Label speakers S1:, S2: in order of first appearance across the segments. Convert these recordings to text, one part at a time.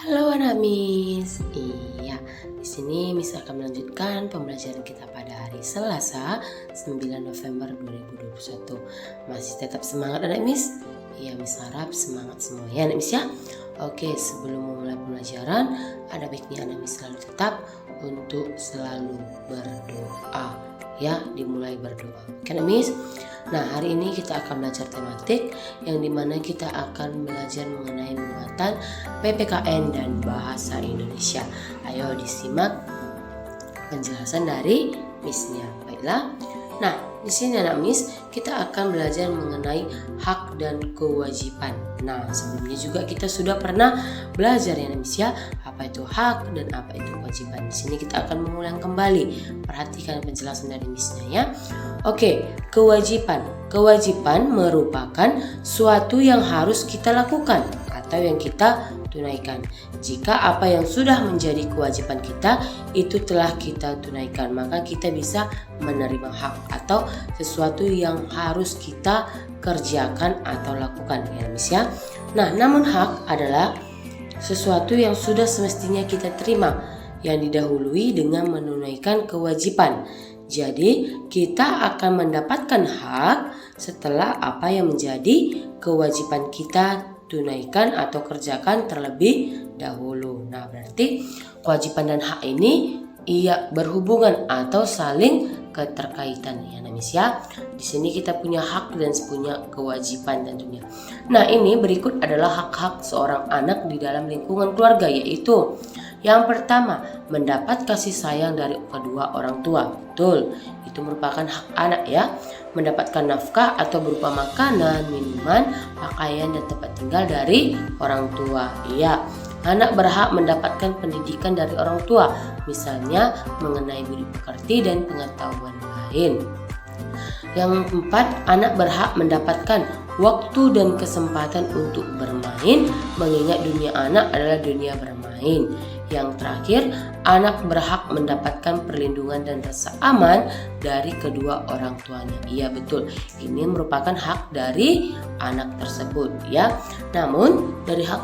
S1: Halo anak Miss. Iya, di sini Miss akan melanjutkan pembelajaran kita pada hari Selasa, 9 November 2021. Masih tetap semangat anak Miss? Iya, Miss harap semangat semua ya anak Miss ya. Oke, sebelum memulai pembelajaran, ada baiknya anak Miss selalu tetap untuk selalu berdoa. Ya, dimulai berdoa. Oke anak Miss? Nah, hari ini kita akan belajar tematik yang dimana kita akan belajar mengenai muatan PPKN dan bahasa Indonesia. Ayo disimak penjelasan dari Miss-nya. Baiklah. Nah, di sini anak Miss, kita akan belajar mengenai hak dan kewajiban. Nah, sebelumnya juga kita sudah pernah belajar ya anak Miss ya, apa itu hak dan apa itu kewajiban. Di sini kita akan mengulang kembali. Perhatikan penjelasan dari Miss-nya ya. Oke, kewajiban. Kewajiban merupakan suatu yang harus kita lakukan atau yang kita tunaikan. Jika apa yang sudah menjadi kewajiban kita itu telah kita tunaikan, maka kita bisa menerima hak atau sesuatu yang harus kita kerjakan atau lakukan ya Miss ya. Nah, namun hak adalah sesuatu yang sudah semestinya kita terima yang didahului dengan menunaikan kewajiban. Jadi, kita akan mendapatkan hak setelah apa yang menjadi kewajiban kita tunaikan atau kerjakan terlebih dahulu. Nah, berarti kewajiban dan hak ini ia berhubungan atau saling keterkaitan ya Miss ya. Di sini kita punya hak dan punya kewajiban tentunya. Nah, ini berikut adalah hak-hak seorang anak di dalam lingkungan keluarga, yaitu yang pertama, mendapat kasih sayang dari kedua orang tua. Betul, itu merupakan hak anak ya. Mendapatkan nafkah atau berupa makanan, minuman, pakaian, dan tempat tinggal dari orang tua. Iya, anak berhak mendapatkan pendidikan dari orang tua, misalnya mengenai budi pekerti dan pengetahuan lain. Yang keempat, anak berhak mendapatkan waktu dan kesempatan untuk bermain, mengingat dunia anak adalah dunia bermain. Yang terakhir, anak berhak mendapatkan perlindungan dan rasa aman dari kedua orang tuanya. Iya betul, ini merupakan hak dari anak tersebut ya. Namun dari hak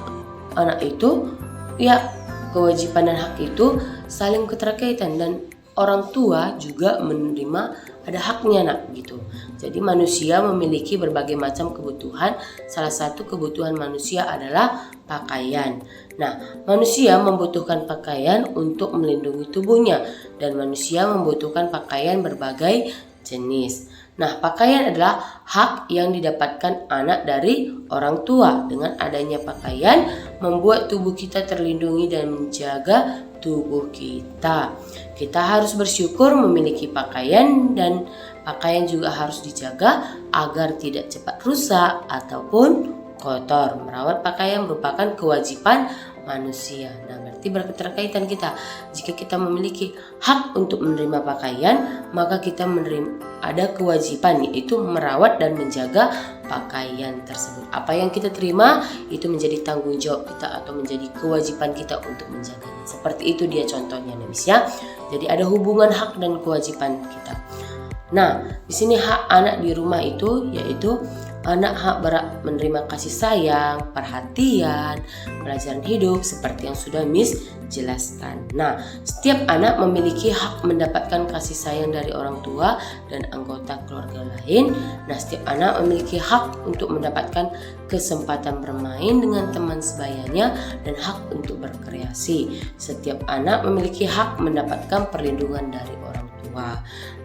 S1: anak itu ya, kewajiban dan hak itu saling keterkaitan dan orang tua juga menerima ada haknya nak gitu. Jadi manusia memiliki berbagai macam kebutuhan. Salah satu kebutuhan manusia adalah pakaian. Nah, manusia membutuhkan pakaian untuk melindungi tubuhnya dan manusia membutuhkan pakaian berbagai jenis. Nah, pakaian adalah hak yang didapatkan anak dari orang tua. Dengan adanya pakaian membuat tubuh kita terlindungi dan menjaga tubuh kita. Kita harus bersyukur memiliki pakaian dan pakaian juga harus dijaga agar tidak cepat rusak ataupun kotor. Merawat pakaian merupakan kewajiban manusia. Nah, berarti berketerkaitan kita. Jika kita memiliki hak untuk menerima pakaian, maka kita ada kewajiban yaitu merawat dan menjaga pakaian tersebut. Apa yang kita terima itu menjadi tanggung jawab kita atau menjadi kewajiban kita untuk menjaganya. Seperti itu dia contohnya Miss ya. Jadi ada hubungan hak dan kewajiban kita. Nah, di sini hak anak di rumah itu yaitu anak hak menerima kasih sayang, perhatian, pelajaran hidup seperti yang sudah Miss jelaskan. Nah, setiap anak memiliki hak mendapatkan kasih sayang dari orang tua dan anggota keluarga lain. Nah, setiap anak memiliki hak untuk mendapatkan kesempatan bermain dengan teman sebayanya dan hak untuk berkreasi. Setiap anak memiliki hak mendapatkan perlindungan dari orang tua.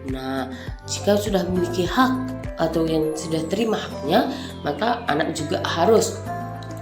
S1: Nah, jika sudah memiliki hak atau yang sudah terima haknya, maka anak juga harus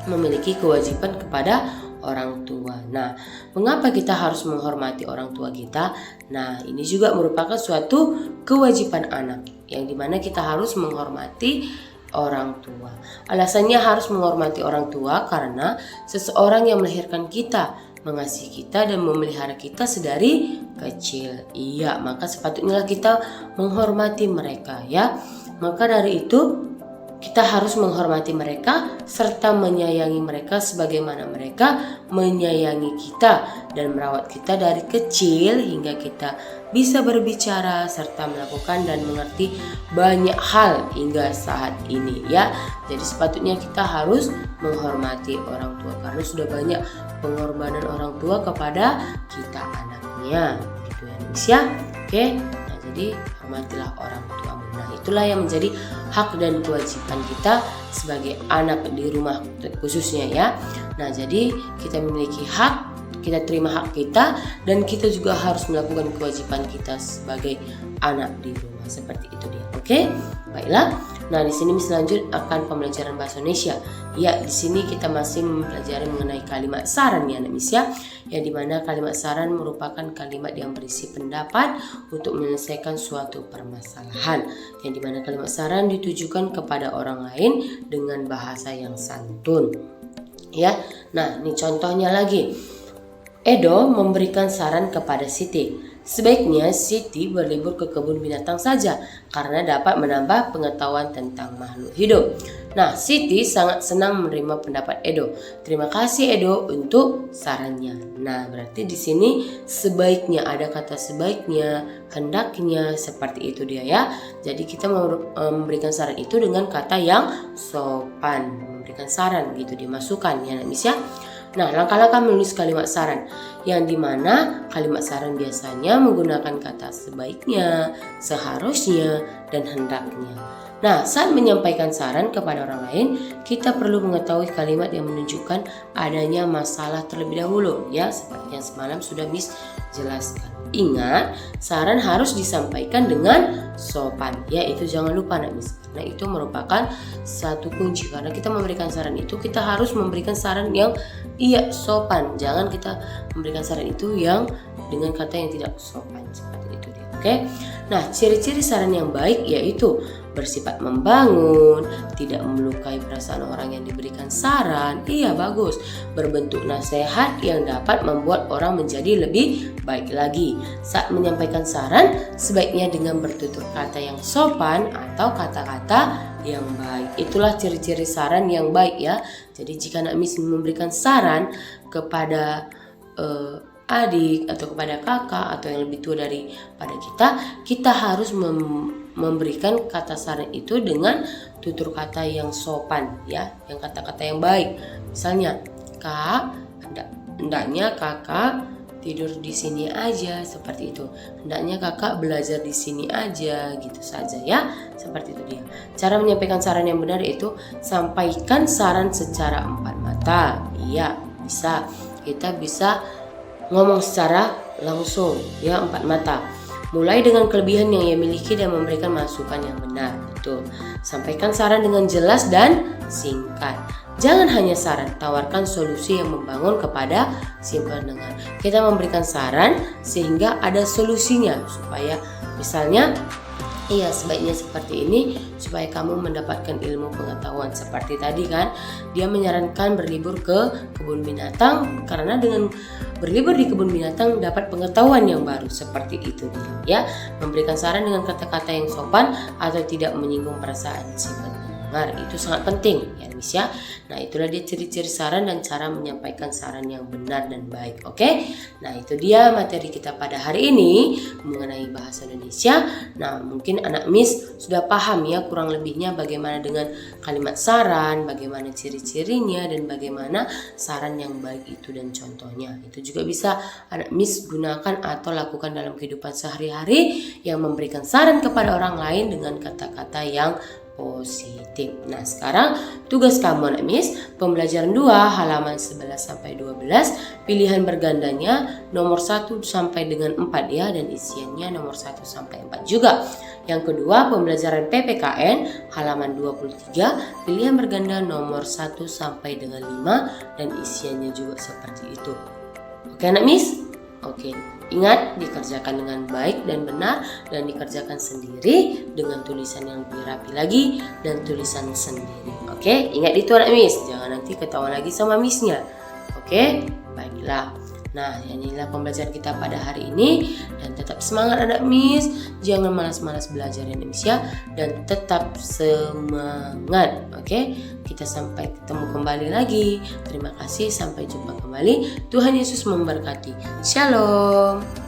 S1: memiliki kewajiban kepada orang tua. Nah, mengapa kita harus menghormati orang tua kita? Nah, ini juga merupakan suatu kewajiban anak, yang dimana kita harus menghormati orang tua. Alasannya harus menghormati orang tua karena seseorang yang melahirkan kita, mengasihi kita dan memelihara kita sedari kecil. Iya, maka sepatutnya kita menghormati mereka ya. Maka dari itu kita harus menghormati mereka serta menyayangi mereka sebagaimana mereka menyayangi kita dan merawat kita dari kecil hingga kita bisa berbicara serta melakukan dan mengerti banyak hal hingga saat ini ya. Jadi sepatutnya kita harus menghormati orang tua karena sudah banyak pengorbanan orang tua kepada kita anaknya gitu ya guys ya. Oke, nah jadi hormatilah orang tuamu. Nah itulah yang menjadi hak dan kewajiban kita sebagai anak di rumah khususnya ya. Nah jadi kita memiliki hak, kita terima hak kita, dan kita juga harus melakukan kewajiban kita sebagai anak di rumah, seperti itu dia. Oke, baiklah. Nah di sini lanjut akan pembelajaran bahasa Indonesia. Ya, di sini kita masih mempelajari mengenai kalimat saran ya, Miss ya. Yang dimana kalimat saran merupakan kalimat yang berisi pendapat untuk menyelesaikan suatu permasalahan. Yang dimana kalimat saran ditujukan kepada orang lain dengan bahasa yang santun. Ya, nah ini contohnya lagi. Edo memberikan saran kepada Siti. Sebaiknya Siti berlibur ke kebun binatang saja karena dapat menambah pengetahuan tentang makhluk hidup. Nah, Siti sangat senang menerima pendapat Edo. Terima kasih Edo untuk sarannya. Nah, berarti di sini sebaiknya, ada kata sebaiknya, hendaknya, seperti itu dia ya. Jadi kita memberikan saran itu dengan kata yang sopan. Memberikan saran gitu, dimasukkan ya Miss ya. Nah, langkah-langkah menulis kalimat saran, yang dimana kalimat saran biasanya menggunakan kata sebaiknya, seharusnya, dan hendaknya. Nah, saat menyampaikan saran kepada orang lain, kita perlu mengetahui kalimat yang menunjukkan adanya masalah terlebih dahulu, ya, seperti yang semalam sudah Miss jelaskan. Ingat, saran harus disampaikan dengan sopan, ya, itu jangan lupa nak Miss. Nah, itu merupakan satu kunci karena kita memberikan saran itu, kita harus memberikan saran yang sopan. Jangan kita memberikan saran itu yang dengan kata yang tidak sopan, seperti itu dia. Oke. Nah, ciri-ciri saran yang baik yaitu bersifat membangun, tidak melukai perasaan orang yang diberikan saran, bagus, berbentuk nasihat yang dapat membuat orang menjadi lebih baik lagi. Saat menyampaikan saran, sebaiknya dengan bertutur kata yang sopan atau kata-kata yang baik. Itulah ciri-ciri saran yang baik ya. Jadi jika Nak Miss memberikan saran kepada adik atau kepada kakak atau yang lebih tua daripada kita harus memberikan kata saran itu dengan tutur kata yang sopan ya, yang kata-kata yang baik. Misalnya, Kak, hendaknya kakak tidur di sini aja, seperti itu. Hendaknya kakak belajar di sini aja, gitu saja ya. Seperti itu dia. Cara menyampaikan saran yang benar itu sampaikan saran secara empat mata. Iya, bisa. Kita bisa ngomong secara langsung ya, empat mata. Mulai dengan kelebihan yang ia miliki dan memberikan masukan yang benar. Betul. Sampaikan saran dengan jelas dan singkat. Jangan hanya saran, tawarkan solusi yang membangun kepada si pendengar. Kita memberikan saran sehingga ada solusinya, supaya misalnya sebaiknya seperti ini supaya kamu mendapatkan ilmu pengetahuan. Seperti tadi kan, dia menyarankan berlibur ke kebun binatang karena dengan berlibur di kebun binatang dapat pengetahuan yang baru. Seperti itu dia ya. Memberikan saran dengan kata-kata yang sopan atau tidak menyinggung perasaan si pendengar, itu sangat penting ya Miss ya. Nah, itulah dia ciri-ciri saran dan cara menyampaikan saran yang benar dan baik. Oke. Nah, itu dia materi kita pada hari ini mengenai bahasa Indonesia. Nah, mungkin anak Miss sudah paham ya kurang lebihnya bagaimana dengan kalimat saran, bagaimana ciri-cirinya, dan bagaimana saran yang baik itu dan contohnya. Itu juga bisa anak Miss gunakan atau lakukan dalam kehidupan sehari-hari yang memberikan saran kepada orang lain dengan kata-kata yang positif. Nah, sekarang tugas kamu anak Miss, pembelajaran 2 halaman 11 sampai 12, pilihan bergandanya nomor 1 sampai dengan 4 ya, dan isiannya nomor 1 sampai 4 juga. Yang kedua, pembelajaran PPKN halaman 23, pilihan berganda nomor 1 sampai dengan 5 dan isiannya juga seperti itu. Oke anak Miss? Oke. Ingat, dikerjakan dengan baik dan benar dan dikerjakan sendiri dengan tulisan yang lebih rapi lagi dan tulisan sendiri. Oke, ingat itu anak Miss, jangan nanti ketahuan lagi sama Missnya. Oke, baiklah. Nah, inilah pembelajaran kita pada hari ini. Dan tetap semangat anak Miss. Jangan malas-malas belajar ya Miss ya. Dan tetap semangat. Oke, kita sampai ketemu kembali lagi. Terima kasih, sampai jumpa kembali. Tuhan Yesus memberkati. Shalom.